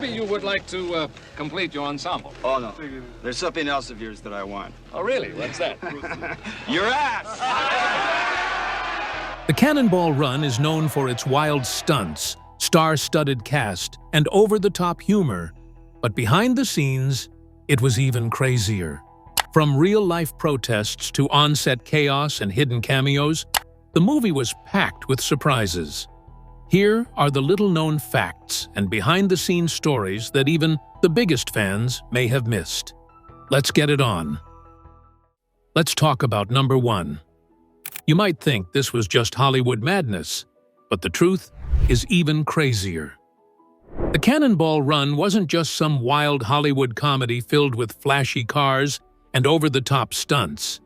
Maybe you would like to complete your ensemble. Oh, no. There's something else of yours that I want. Oh, really? What's that? Your ass! The Cannonball Run is known for its wild stunts, star-studded cast, and over-the-top humor. But behind the scenes, it was even crazier. From real-life protests to on-set chaos and hidden cameos, the movie was packed with surprises. Here are the little-known facts and behind-the-scenes stories that even the biggest fans may have missed. Let's get it on. Let's talk about number 1. You might think this was just Hollywood madness, but the truth is even crazier. The Cannonball Run wasn't just some wild Hollywood comedy filled with flashy cars and over-the-top stunts.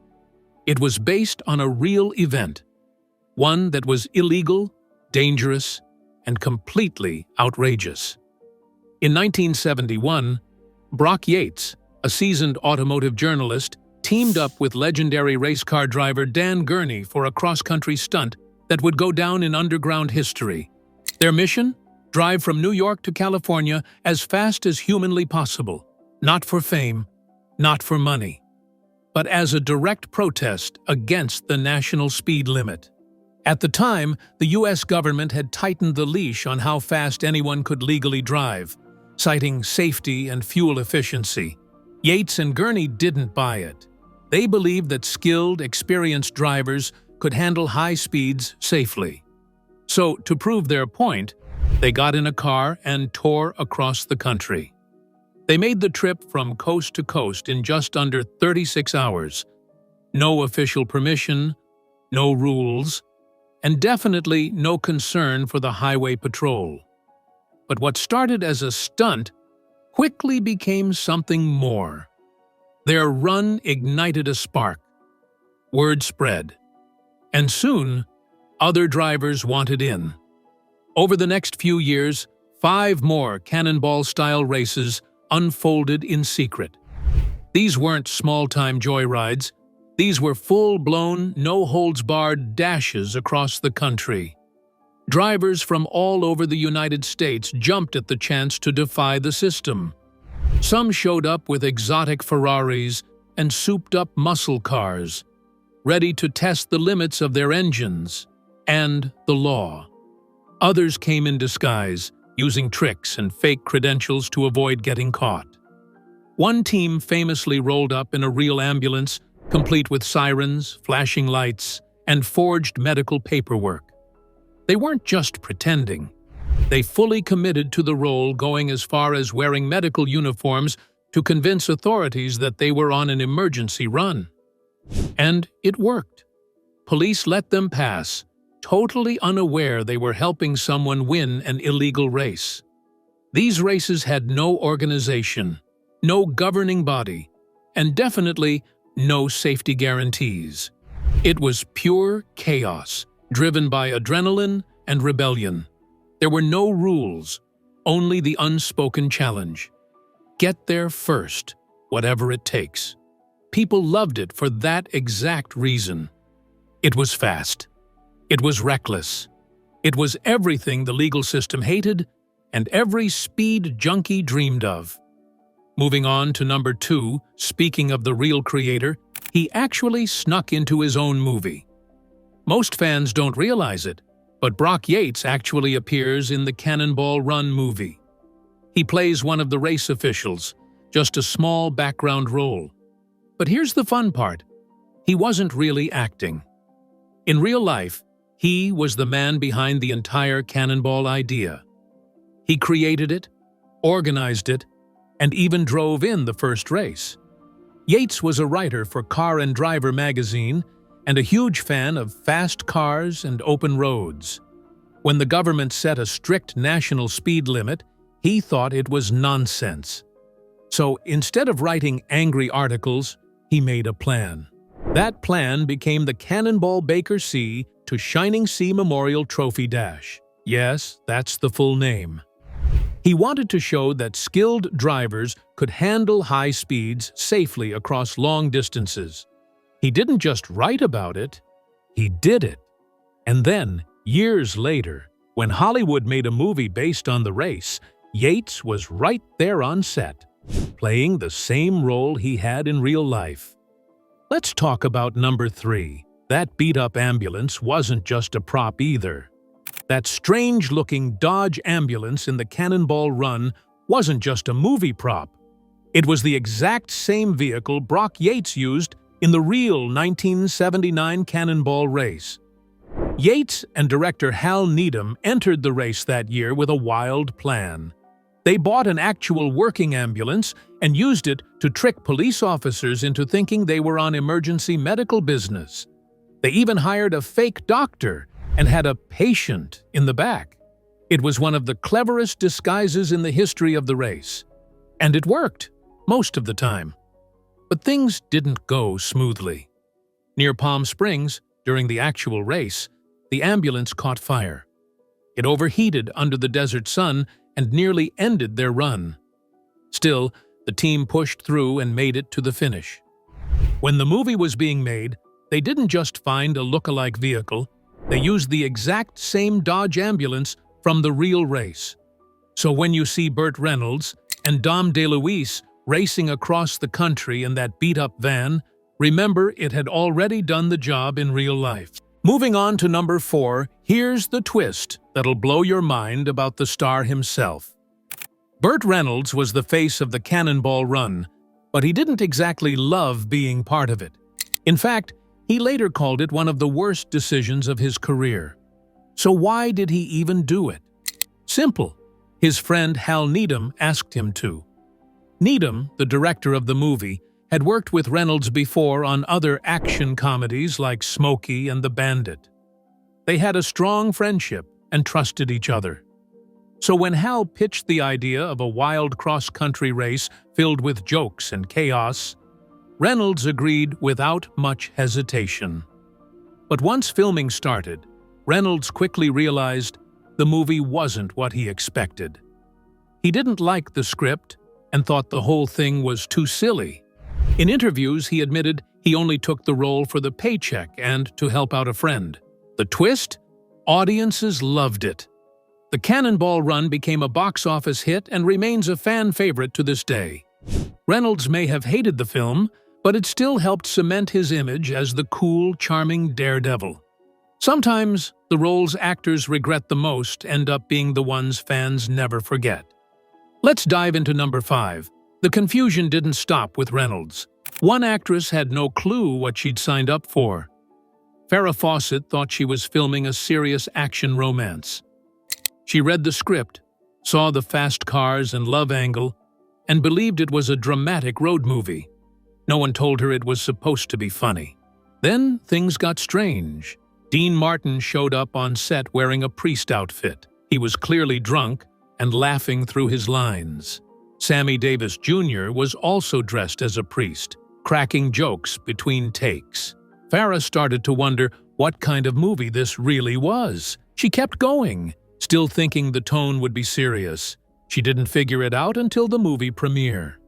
It was based on a real event, one that was illegal, dangerous, and completely outrageous. In 1971, Brock Yates, a seasoned automotive journalist, teamed up with legendary race car driver Dan Gurney for a cross-country stunt that would go down in underground history. Their mission? Drive from New York to California as fast as humanly possible, not for fame, not for money, but as a direct protest against the national speed limit. At the time, the U.S. government had tightened the leash on how fast anyone could legally drive, citing safety and fuel efficiency. Yates and Gurney didn't buy it. They believed that skilled, experienced drivers could handle high speeds safely. So, to prove their point, they got in a car and tore across the country. They made the trip from coast to coast in just under 36 hours. No official permission, no rules, and definitely no concern for the highway patrol. But what started as a stunt quickly became something more. Their run ignited a spark. Word spread. And soon, other drivers wanted in. Over the next few years, 5 more Cannonball-style races unfolded in secret. These weren't small-time joyrides. These were full-blown, no-holds-barred dashes across the country. Drivers from all over the United States jumped at the chance to defy the system. Some showed up with exotic Ferraris and souped-up muscle cars, ready to test the limits of their engines and the law. Others came in disguise, using tricks and fake credentials to avoid getting caught. One team famously rolled up in a real ambulance, complete with sirens, flashing lights, and forged medical paperwork. They weren't just pretending. They fully committed to the role, going as far as wearing medical uniforms to convince authorities that they were on an emergency run. And it worked. Police let them pass, totally unaware they were helping someone win an illegal race. These races had no organization, no governing body, and definitely no safety guarantees. It was pure chaos, driven by adrenaline and rebellion. There were no rules, only the unspoken challenge. Get there first, whatever it takes. People loved it for that exact reason. It was fast. It was reckless. It was everything the legal system hated and every speed junkie dreamed of. Moving on to number 2, speaking of the real creator, he actually snuck into his own movie. Most fans don't realize it, but Brock Yates actually appears in the Cannonball Run movie. He plays one of the race officials, just a small background role. But here's the fun part. He wasn't really acting. In real life, he was the man behind the entire Cannonball idea. He created it, organized it, and even drove in the first race. Yates was a writer for Car and Driver magazine and a huge fan of fast cars and open roads. When the government set a strict national speed limit, he thought it was nonsense. So instead of writing angry articles, he made a plan. That plan became the Cannonball Baker Sea to Shining Sea Memorial Trophy Dash. Yes, that's the full name. He wanted to show that skilled drivers could handle high speeds safely across long distances. He didn't just write about it, he did it. And then, years later, when Hollywood made a movie based on the race, Yates was right there on set, playing the same role he had in real life. Let's talk about number 3. That beat-up ambulance wasn't just a prop either. That strange-looking Dodge ambulance in the Cannonball Run wasn't just a movie prop. It was the exact same vehicle Brock Yates used in the real 1979 Cannonball race. Yates and director Hal Needm entered the race that year with a wild plan. They bought an actual working ambulance and used it to trick police officers into thinking they were on emergency medical business. They even hired a fake doctor and had a patient in the back. It was one of the cleverest disguises in the history of the race. And it worked, most of the time. But things didn't go smoothly. Near Palm Springs, during the actual race, the ambulance caught fire. It overheated under the desert sun and nearly ended their run. Still, the team pushed through and made it to the finish. When the movie was being made, they didn't just find a look-alike vehicle, they used the exact same Dodge ambulance from the real race. So when you see Burt Reynolds and Dom DeLuise racing across the country in that beat-up van, remember it had already done the job in real life. Moving on to number 4, here's the twist that'll blow your mind about the star himself. Burt Reynolds was the face of the Cannonball Run, but he didn't exactly love being part of it. In fact, he later called it one of the worst decisions of his career. So why did he even do it? Simple. His friend Hal Needm asked him to. Needm, the director of the movie, had worked with Reynolds before on other action comedies like Smokey and the Bandit. They had a strong friendship and trusted each other. So when Hal pitched the idea of a wild cross-country race filled with jokes and chaos, Reynolds agreed without much hesitation. But once filming started, Reynolds quickly realized the movie wasn't what he expected. He didn't like the script and thought the whole thing was too silly. In interviews, he admitted he only took the role for the paycheck and to help out a friend. The twist? Audiences loved it. The Cannonball Run became a box office hit and remains a fan favorite to this day. Reynolds may have hated the film, but it still helped cement his image as the cool, charming daredevil. Sometimes, the roles actors regret the most end up being the ones fans never forget. Let's dive into number 5. The confusion didn't stop with Reynolds. One actress had no clue what she'd signed up for. Farrah Fawcett thought she was filming a serious action romance. She read the script, saw the fast cars and love angle, and believed it was a dramatic road movie. No one told her it was supposed to be funny. Then things got strange. Dean Martin showed up on set wearing a priest outfit. He was clearly drunk and laughing through his lines. Sammy Davis Jr. was also dressed as a priest, cracking jokes between takes. Farrah started to wonder what kind of movie this really was. She kept going, still thinking the tone would be serious. She didn't figure it out until the movie premiere.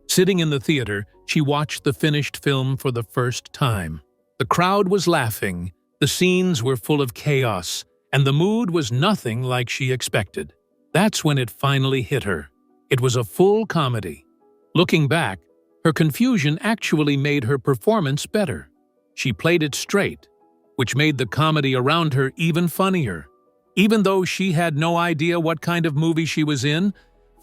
Sitting in the theater, she watched the finished film for the first time. The crowd was laughing, the scenes were full of chaos, and the mood was nothing like she expected. That's when it finally hit her. It was a full comedy. Looking back, her confusion actually made her performance better. She played it straight, which made the comedy around her even funnier. Even though she had no idea what kind of movie she was in,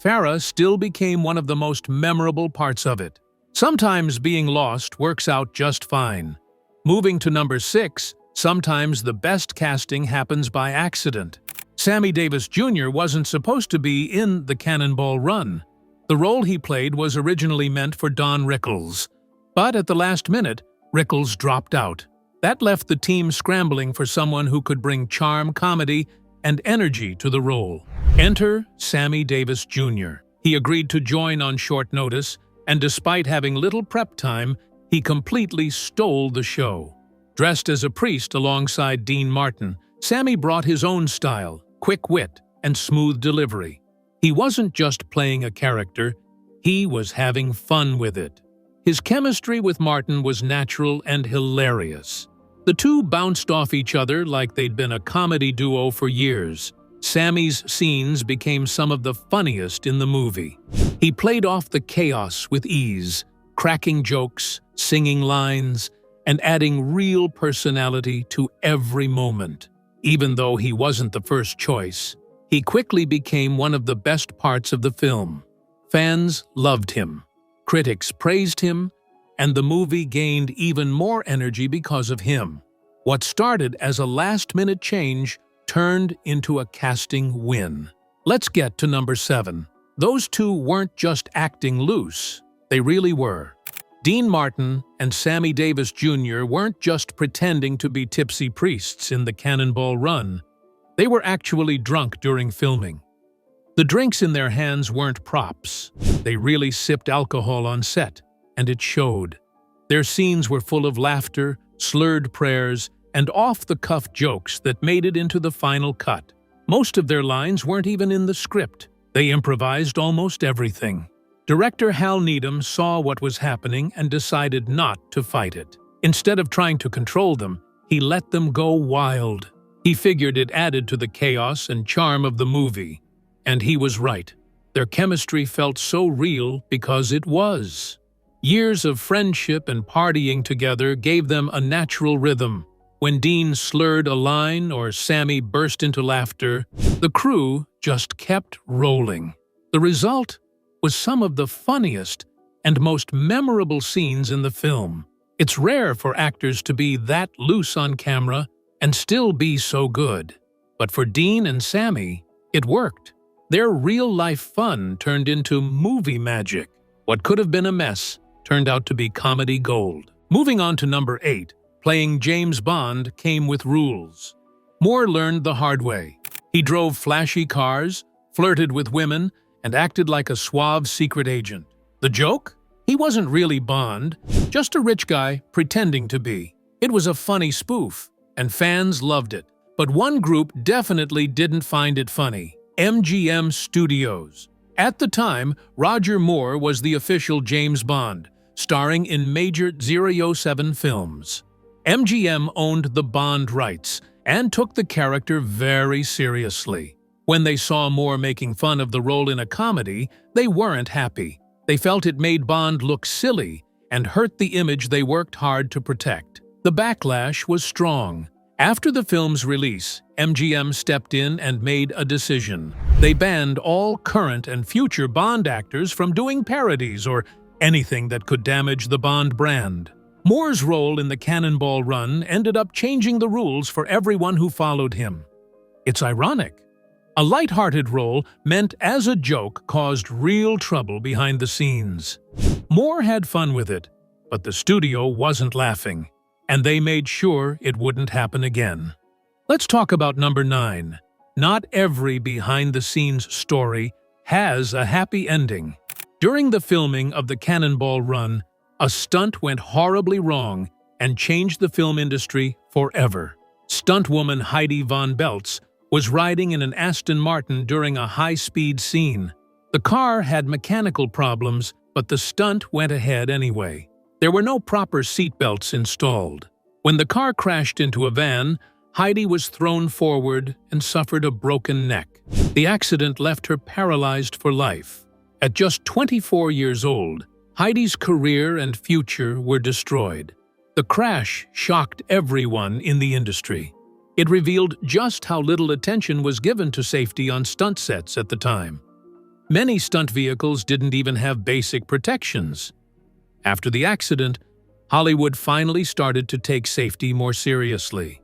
Farrah still became one of the most memorable parts of it. Sometimes being lost works out just fine. Moving to number 6, sometimes the best casting happens by accident. Sammy Davis Jr. wasn't supposed to be in the Cannonball Run. The role he played was originally meant for Don Rickles. But at the last minute, Rickles dropped out. That left the team scrambling for someone who could bring charm, comedy, and energy to the role. Enter Sammy Davis Jr. He agreed to join on short notice, and despite having little prep time, he completely stole the show. Dressed as a priest alongside Dean Martin, Sammy brought his own style, quick wit, and smooth delivery. He wasn't just playing a character, he was having fun with it. His chemistry with Martin was natural and hilarious. The two bounced off each other like they'd been a comedy duo for years. Sammy's scenes became some of the funniest in the movie. He played off the chaos with ease, cracking jokes, singing lines, and adding real personality to every moment. Even though he wasn't the first choice, he quickly became one of the best parts of the film. Fans loved him, critics praised him, and the movie gained even more energy because of him. What started as a last-minute change turned into a casting win. Let's get to number 7. Those two weren't just acting loose, they really were. Dean Martin and Sammy Davis Jr. weren't just pretending to be tipsy priests in the Cannonball Run. They were actually drunk during filming. The drinks in their hands weren't props. They really sipped alcohol on set, and it showed. Their scenes were full of laughter, slurred prayers, and off-the-cuff jokes that made it into the final cut. Most of their lines weren't even in the script. They improvised almost everything. Director Hal Needm saw what was happening and decided not to fight it. Instead of trying to control them, he let them go wild. He figured it added to the chaos and charm of the movie. And he was right. Their chemistry felt so real because it was. Years of friendship and partying together gave them a natural rhythm. When Dean slurred a line or Sammy burst into laughter, the crew just kept rolling. The result was some of the funniest and most memorable scenes in the film. It's rare for actors to be that loose on camera and still be so good. But for Dean and Sammy, it worked. Their real-life fun turned into movie magic. What could have been a mess turned out to be comedy gold. Moving on to number 8, playing James Bond came with rules. Moore learned the hard way. He drove flashy cars, flirted with women, and acted like a suave secret agent. The joke? He wasn't really Bond, just a rich guy pretending to be. It was a funny spoof, and fans loved it. But one group definitely didn't find it funny: MGM Studios. At the time, Roger Moore was the official James Bond, starring in major 007 films. MGM owned the Bond rights and took the character very seriously. When they saw Moore making fun of the role in a comedy, they weren't happy. They felt it made Bond look silly and hurt the image they worked hard to protect. The backlash was strong. After the film's release, MGM stepped in and made a decision. They banned all current and future Bond actors from doing parodies or anything that could damage the Bond brand. Moore's role in the Cannonball Run ended up changing the rules for everyone who followed him. It's ironic. A light-hearted role meant as a joke caused real trouble behind the scenes. Moore had fun with it, but the studio wasn't laughing, and they made sure it wouldn't happen again. Let's talk about number 9. Not every behind-the-scenes story has a happy ending. During the filming of the Cannonball Run, a stunt went horribly wrong and changed the film industry forever. Stuntwoman Heidi von Belts was riding in an Aston Martin during a high-speed scene. The car had mechanical problems, but the stunt went ahead anyway. There were no proper seatbelts installed. When the car crashed into a van, Heidi was thrown forward and suffered a broken neck. The accident left her paralyzed for life. At just 24 years old, Heidi's career and future were destroyed. The crash shocked everyone in the industry. It revealed just how little attention was given to safety on stunt sets at the time. Many stunt vehicles didn't even have basic protections. After the accident, Hollywood finally started to take safety more seriously.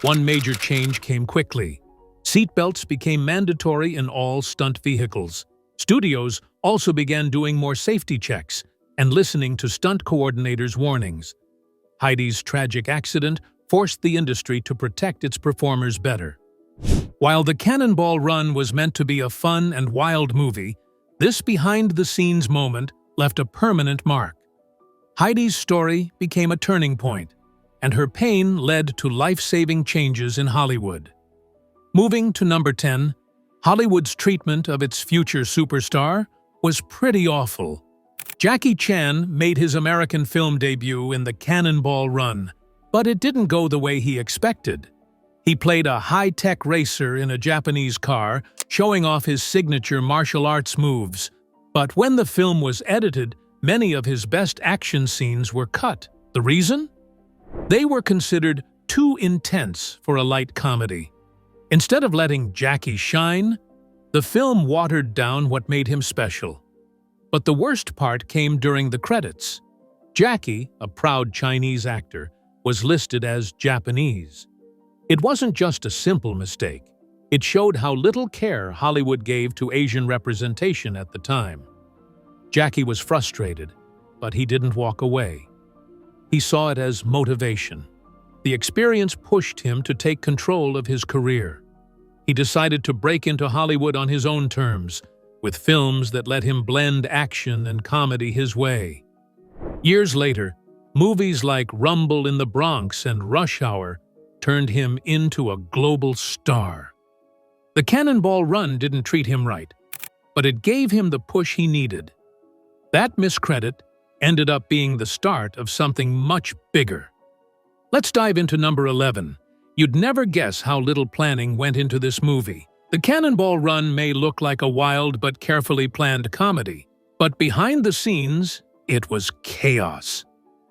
One major change came quickly. Seatbelts became mandatory in all stunt vehicles. Studios also began doing more safety checks and listening to stunt coordinators' warnings. Heidi's tragic accident forced the industry to protect its performers better. While the Cannonball Run was meant to be a fun and wild movie, this behind-the-scenes moment left a permanent mark. Heidi's story became a turning point, and her pain led to life-saving changes in Hollywood. Moving to number 10, Hollywood's treatment of its future superstar was pretty awful. Jackie Chan made his American film debut in the Cannonball Run, but it didn't go the way he expected. He played a high-tech racer in a Japanese car, showing off his signature martial arts moves. But when the film was edited, many of his best action scenes were cut. The reason? They were considered too intense for a light comedy. Instead of letting Jackie shine, the film watered down what made him special. But the worst part came during the credits. Jackie, a proud Chinese actor, was listed as Japanese. It wasn't just a simple mistake. It showed how little care Hollywood gave to Asian representation at the time. Jackie was frustrated, but he didn't walk away. He saw it as motivation. The experience pushed him to take control of his career. He decided to break into Hollywood on his own terms, with films that let him blend action and comedy his way. Years later, movies like Rumble in the Bronx and Rush Hour turned him into a global star. The Cannonball Run didn't treat him right, but it gave him the push he needed. That miscredit ended up being the start of something much bigger. Let's dive into number 11. You'd never guess how little planning went into this movie. The Cannonball Run may look like a wild but carefully planned comedy, but behind the scenes, it was chaos.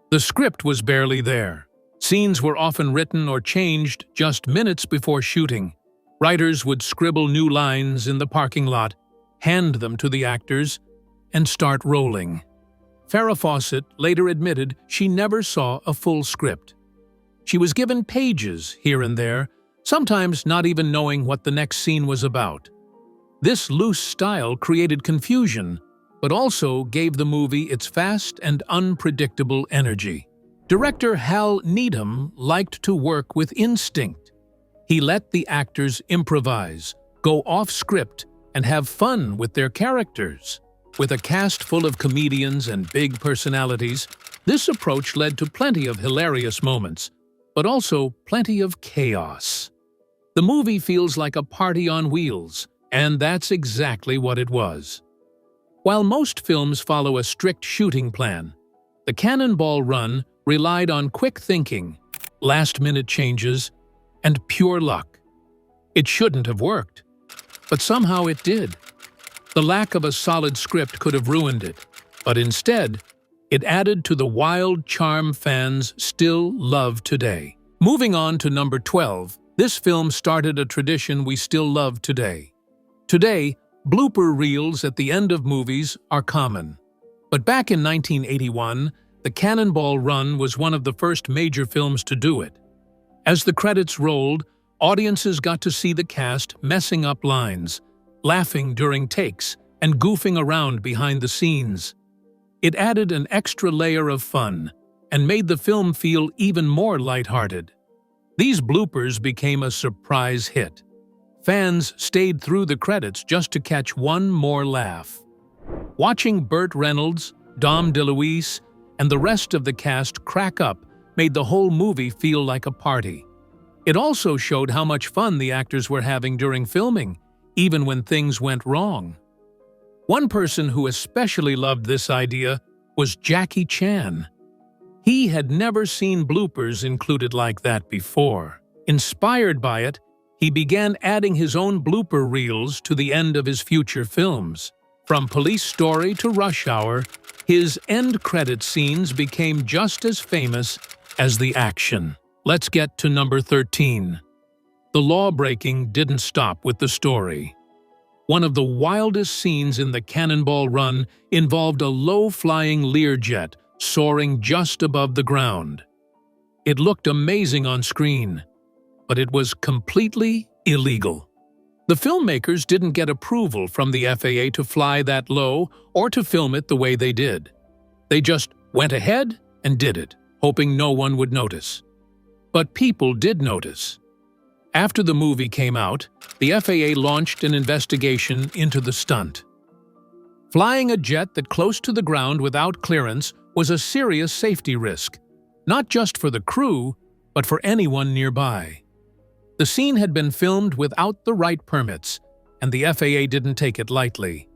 The script was barely there. Scenes were often written or changed just minutes before shooting. Writers would scribble new lines in the parking lot, hand them to the actors, and start rolling. Farrah Fawcett later admitted she never saw a full script. She was given pages here and there, sometimes not even knowing what the next scene was about. This loose style created confusion, but also gave the movie its fast and unpredictable energy. Director Hal Needm liked to work with instinct. He let the actors improvise, go off script, and have fun with their characters. With a cast full of comedians and big personalities, this approach led to plenty of hilarious moments, but also plenty of chaos. The movie feels like a party on wheels, and that's exactly what it was. While most films follow a strict shooting plan, the Cannonball Run relied on quick thinking, last-minute changes, and pure luck. It shouldn't have worked, but somehow it did. The lack of a solid script could have ruined it, but instead, it added to the wild charm fans still love today. Moving on to number 12, this film started a tradition we still love today. Today, blooper reels at the end of movies are common. But back in 1981, The Cannonball Run was one of the first major films to do it. As the credits rolled, audiences got to see the cast messing up lines, laughing during takes, and goofing around behind the scenes. It added an extra layer of fun and made the film feel even more lighthearted. These bloopers became a surprise hit. Fans stayed through the credits just to catch one more laugh. Watching Burt Reynolds, Dom DeLuise, and the rest of the cast crack up made the whole movie feel like a party. It also showed how much fun the actors were having during filming, even when things went wrong. One person who especially loved this idea was Jackie Chan. He had never seen bloopers included like that before. Inspired by it, he began adding his own blooper reels to the end of his future films. From Police Story to Rush Hour, his end credit scenes became just as famous as the action. Let's get to number 13. The Lawbreaking didn't stop with the story. One of the wildest scenes in the Cannonball Run involved a low-flying Learjet soaring just above the ground. It looked amazing on screen, but it was completely illegal. The filmmakers didn't get approval from the FAA to fly that low or to film it the way they did. They just went ahead and did it, hoping no one would notice. But people did notice. After the movie came out, the FAA launched an investigation into the stunt. Flying a jet that close to the ground without clearance was a serious safety risk, not just for the crew, but for anyone nearby. The scene had been filmed without the right permits, and the FAA didn't take it lightly.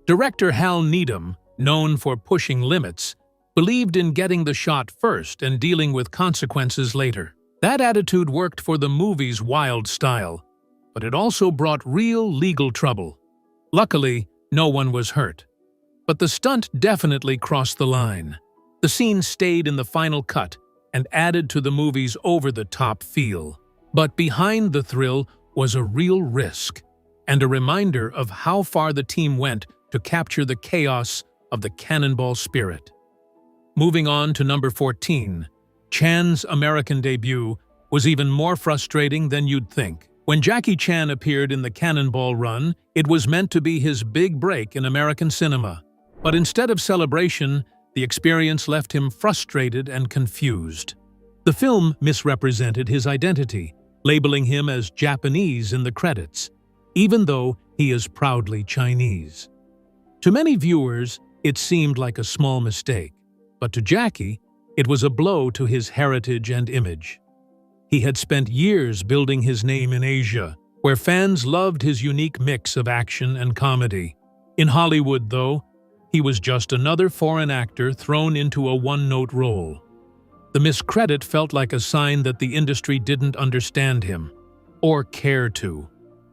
Director Hal Needm, known for pushing limits, believed in getting the shot first and dealing with consequences later. That attitude worked for the movie's wild style, but it also brought real legal trouble. Luckily, no one was hurt. But the stunt definitely crossed the line. The scene stayed in the final cut and added to the movie's over-the-top feel. But behind the thrill was a real risk, and a reminder of how far the team went to capture the chaos of the Cannonball spirit. Moving on to number 14, Chan's American debut was even more frustrating than you'd think. When Jackie Chan appeared in the Cannonball Run, it was meant to be his big break in American cinema. But instead of celebration, the experience left him frustrated and confused. The film misrepresented his identity, labeling him as Japanese in the credits, even though he is proudly Chinese. To many viewers, it seemed like a small mistake, but to Jackie, it was a blow to his heritage and image. He had spent years building his name in Asia, where fans loved his unique mix of action and comedy. In Hollywood, though, he was just another foreign actor thrown into a one-note role. The miscredit felt like a sign that the industry didn't understand him, or care to.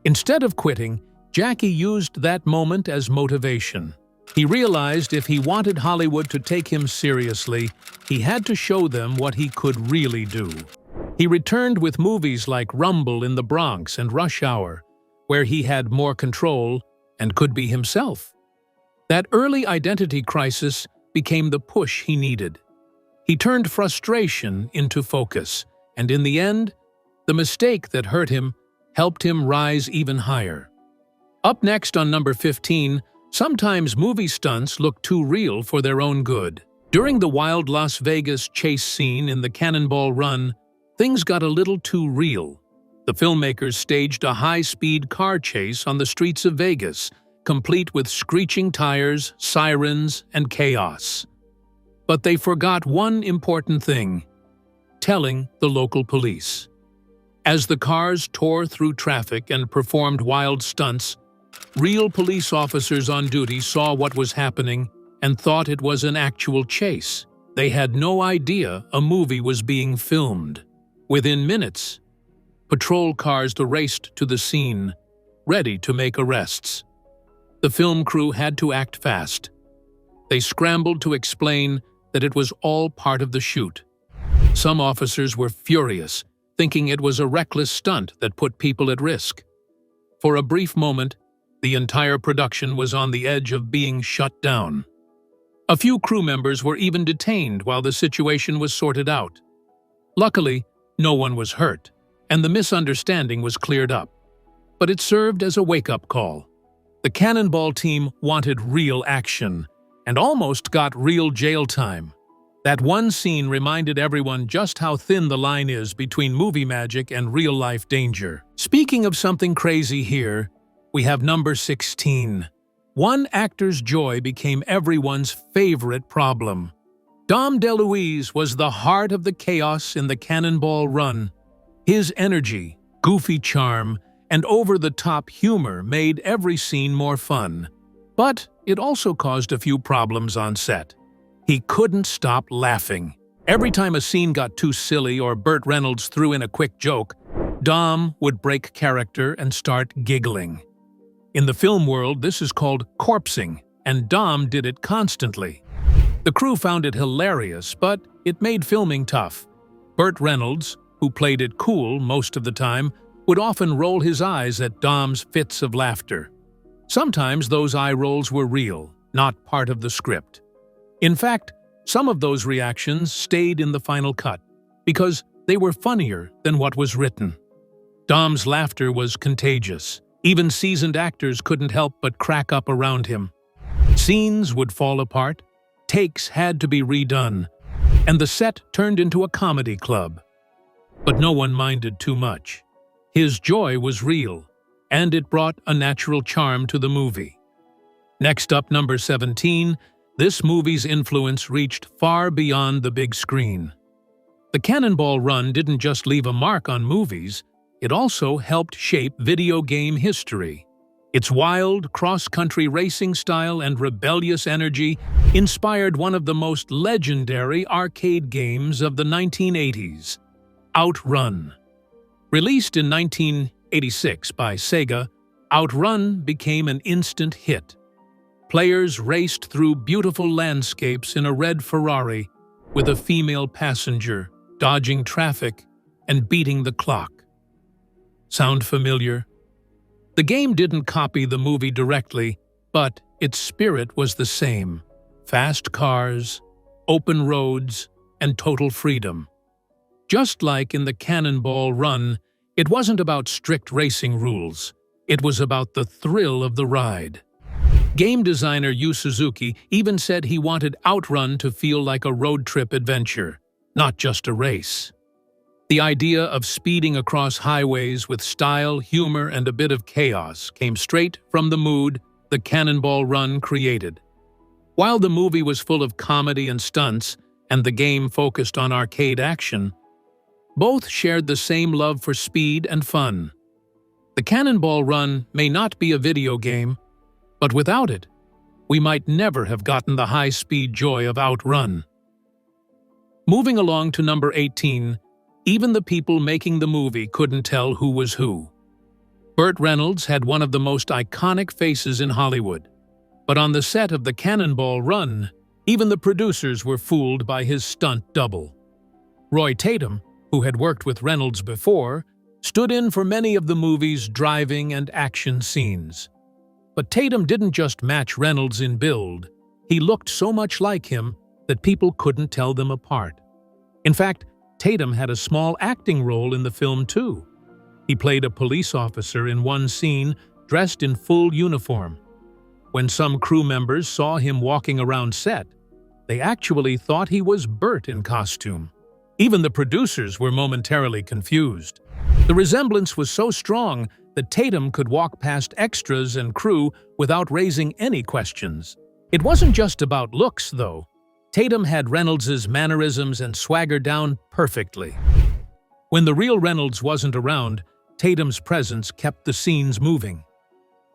Instead of quitting, Jackie used that moment as motivation. He realized if he wanted Hollywood to take him seriously, he had to show them what he could really do. He returned with movies like Rumble in the Bronx and Rush Hour, where he had more control and could be himself. That early identity crisis became the push he needed. He turned frustration into focus, and in the end, the mistake that hurt him helped him rise even higher. Up next on number 15, sometimes movie stunts look too real for their own good. During the wild Las Vegas chase scene in the Cannonball Run, things got a little too real. The filmmakers staged a high-speed car chase on the streets of Vegas, complete with screeching tires, sirens, and chaos. But they forgot one important thing: telling the local police. As the cars tore through traffic and performed wild stunts, real police officers on duty saw what was happening and thought it was an actual chase. They had no idea a movie was being filmed. Within minutes, patrol cars raced to the scene, ready to make arrests. The film crew had to act fast. They scrambled to explain that it was all part of the shoot. Some officers were furious, thinking it was a reckless stunt that put people at risk. For a brief moment, the entire production was on the edge of being shut down. A few crew members were even detained while the situation was sorted out. Luckily, no one was hurt, and the misunderstanding was cleared up. But it served as a wake-up call. The Cannonball team wanted real action, and almost got real jail time. That one scene reminded everyone just how thin the line is between movie magic and real-life danger. Speaking of something crazy here, we have number 16. One actor's joy became everyone's favorite problem. Dom DeLuise was the heart of the chaos in the Cannonball Run. His energy, goofy charm, and over-the-top humor made every scene more fun. But it also caused a few problems on set. He couldn't stop laughing. Every time a scene got too silly or Burt Reynolds threw in a quick joke, Dom would break character and start giggling. In the film world, this is called corpsing, and Dom did it constantly. The crew found it hilarious, but it made filming tough. Burt Reynolds, who played it cool most of the time, would often roll his eyes at Dom's fits of laughter. Sometimes those eye rolls were real, not part of the script. In fact, some of those reactions stayed in the final cut, because they were funnier than what was written. Dom's laughter was contagious. Even seasoned actors couldn't help but crack up around him. Scenes would fall apart, takes had to be redone, and the set turned into a comedy club. But no one minded too much. His joy was real, and it brought a natural charm to the movie. Next up, number 17, this movie's influence reached far beyond the big screen. The Cannonball Run didn't just leave a mark on movies, it also helped shape video game history. Its wild, cross-country racing style and rebellious energy inspired one of the most legendary arcade games of the 1980s. Outrun. Released in 1986 by Sega, Outrun became an instant hit. Players raced through beautiful landscapes in a red Ferrari with a female passenger, dodging traffic and beating the clock. Sound familiar? The game didn't copy the movie directly, but its spirit was the same. Fast cars, open roads, and total freedom. Just like in the Cannonball Run, it wasn't about strict racing rules. It was about the thrill of the ride. Game designer Yu Suzuki even said he wanted Outrun to feel like a road trip adventure, not just a race. The idea of speeding across highways with style, humor, and a bit of chaos came straight from the mood the Cannonball Run created. While the movie was full of comedy and stunts, and the game focused on arcade action, both shared the same love for speed and fun. The Cannonball Run may not be a video game, but without it, we might never have gotten the high-speed joy of Outrun. Moving along to number 18, even the people making the movie couldn't tell who was who. Burt Reynolds had one of the most iconic faces in Hollywood, but on the set of the Cannonball Run, even the producers were fooled by his stunt double. Roy Tatum, who had worked with Reynolds before, stood in for many of the movie's driving and action scenes. But Tatum didn't just match Reynolds in build. He looked so much like him that people couldn't tell them apart. In fact, Tatum had a small acting role in the film too. He played a police officer in one scene dressed in full uniform. When some crew members saw him walking around set, they actually thought he was Burt in costume. Even the producers were momentarily confused. The resemblance was so strong that Tatum could walk past extras and crew without raising any questions. It wasn't just about looks, though. Tatum had Reynolds' mannerisms and swagger down perfectly. When the real Reynolds wasn't around, Tatum's presence kept the scenes moving.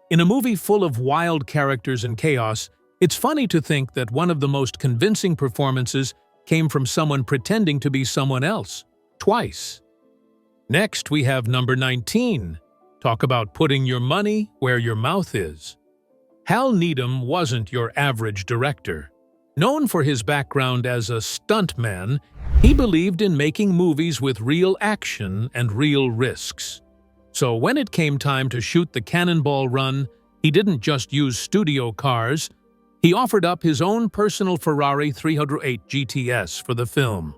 In a movie full of wild characters and chaos, it's funny to think that one of the most convincing performances came from someone pretending to be someone else, twice. Next, we have number 19. Talk about putting your money where your mouth is. Hal Needm wasn't your average director. Known for his background as a stuntman, he believed in making movies with real action and real risks. So when it came time to shoot the Cannonball Run, he didn't just use studio cars. He offered up his own personal Ferrari 308 GTS for the film.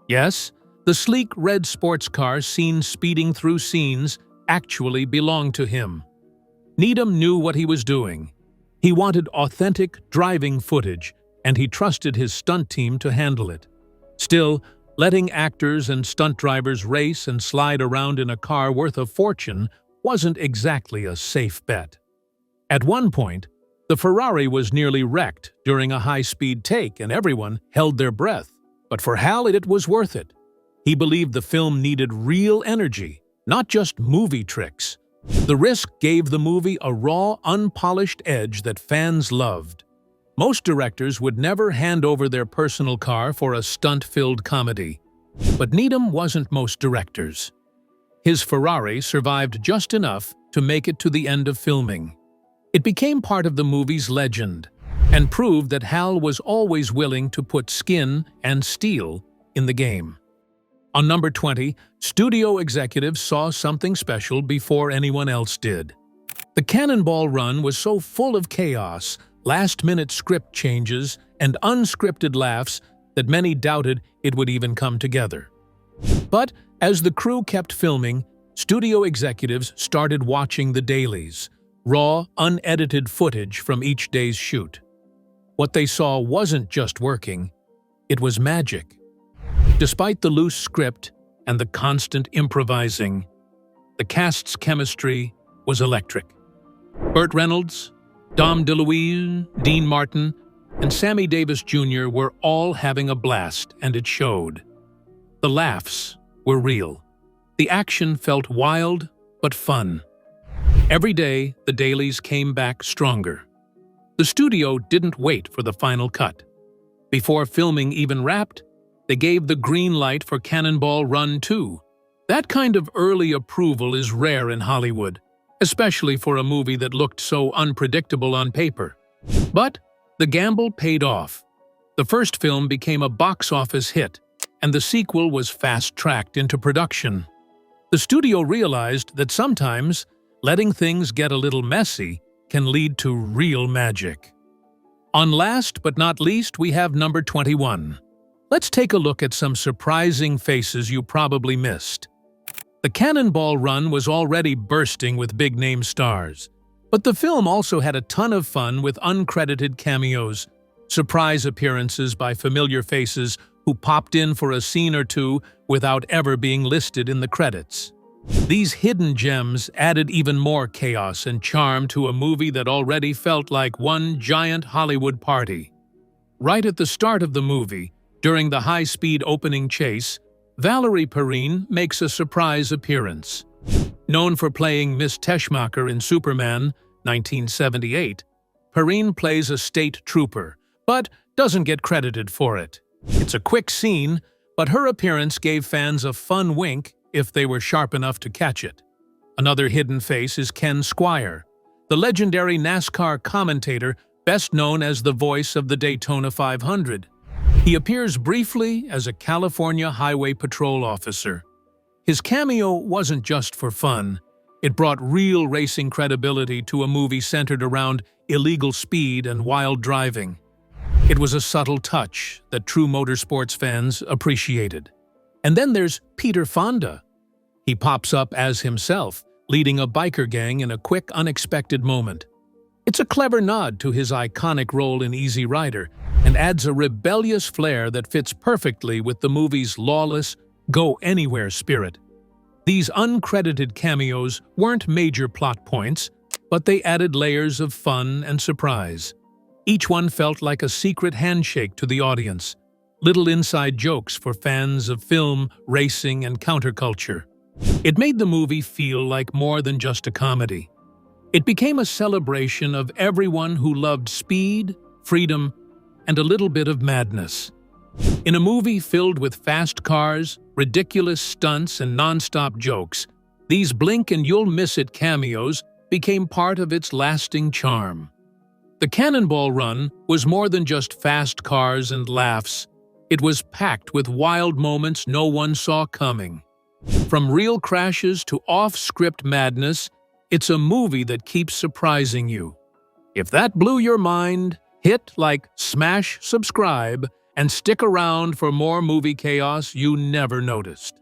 Yes, the sleek red sports car seen speeding through scenes actually belonged to him. Needm knew what he was doing. He wanted authentic driving footage, and he trusted his stunt team to handle it. Still, letting actors and stunt drivers race and slide around in a car worth a fortune wasn't exactly a safe bet. At one point, the Ferrari was nearly wrecked during a high-speed take and everyone held their breath. But for Hal, it was worth it. He believed the film needed real energy, not just movie tricks. The risk gave the movie a raw, unpolished edge that fans loved. Most directors would never hand over their personal car for a stunt-filled comedy. But Needm wasn't most directors. His Ferrari survived just enough to make it to the end of filming. It became part of the movie's legend and proved that Hal was always willing to put skin and steel in the game. On number 20, studio executives saw something special before anyone else did. The Cannonball Run was so full of chaos, last-minute script changes, and unscripted laughs that many doubted it would even come together. But as the crew kept filming, studio executives started watching the dailies, raw, unedited footage from each day's shoot. What they saw wasn't just working, it was magic. Despite the loose script and the constant improvising, the cast's chemistry was electric. Burt Reynolds, Dom DeLuise, Dean Martin, and Sammy Davis Jr. were all having a blast, and it showed. The laughs were real. The action felt wild but fun. Every day, the dailies came back stronger. The studio didn't wait for the final cut. Before filming even wrapped, they gave the green light for Cannonball Run 2. That kind of early approval is rare in Hollywood, especially for a movie that looked so unpredictable on paper. But the gamble paid off. The first film became a box office hit, and the sequel was fast-tracked into production. The studio realized that sometimes letting things get a little messy can lead to real magic. On last but not least, we have number 21. Let's take a look at some surprising faces you probably missed. The Cannonball Run was already bursting with big-name stars, but the film also had a ton of fun with uncredited cameos, surprise appearances by familiar faces who popped in for a scene or two without ever being listed in the credits. These hidden gems added even more chaos and charm to a movie that already felt like one giant Hollywood party. Right at the start of the movie, during the high-speed opening chase, Valerie Perrine makes a surprise appearance. Known for playing Miss Teschmacher in Superman 1978, Perrine plays a state trooper, but doesn't get credited for it. It's a quick scene, but her appearance gave fans a fun wink if they were sharp enough to catch it. Another hidden face is Ken Squire, the legendary NASCAR commentator best known as the voice of the Daytona 500. He appears briefly as a California Highway Patrol officer. His cameo wasn't just for fun. It brought real racing credibility to a movie centered around illegal speed and wild driving. It was a subtle touch that true motorsports fans appreciated. And then there's Peter Fonda. He pops up as himself, leading a biker gang in a quick, unexpected moment. It's a clever nod to his iconic role in Easy Rider and adds a rebellious flair that fits perfectly with the movie's lawless, go-anywhere spirit. These uncredited cameos weren't major plot points, but they added layers of fun and surprise. Each one felt like a secret handshake to the audience, little inside jokes for fans of film, racing, and counterculture. It made the movie feel like more than just a comedy. It became a celebration of everyone who loved speed, freedom, and a little bit of madness. In a movie filled with fast cars, ridiculous stunts, and non-stop jokes, these blink-and-you'll-miss-it cameos became part of its lasting charm. The Cannonball Run was more than just fast cars and laughs. It was packed with wild moments no one saw coming. From real crashes to off-script madness, it's a movie that keeps surprising you. If that blew your mind, hit like, smash, subscribe, and stick around for more movie chaos you never noticed.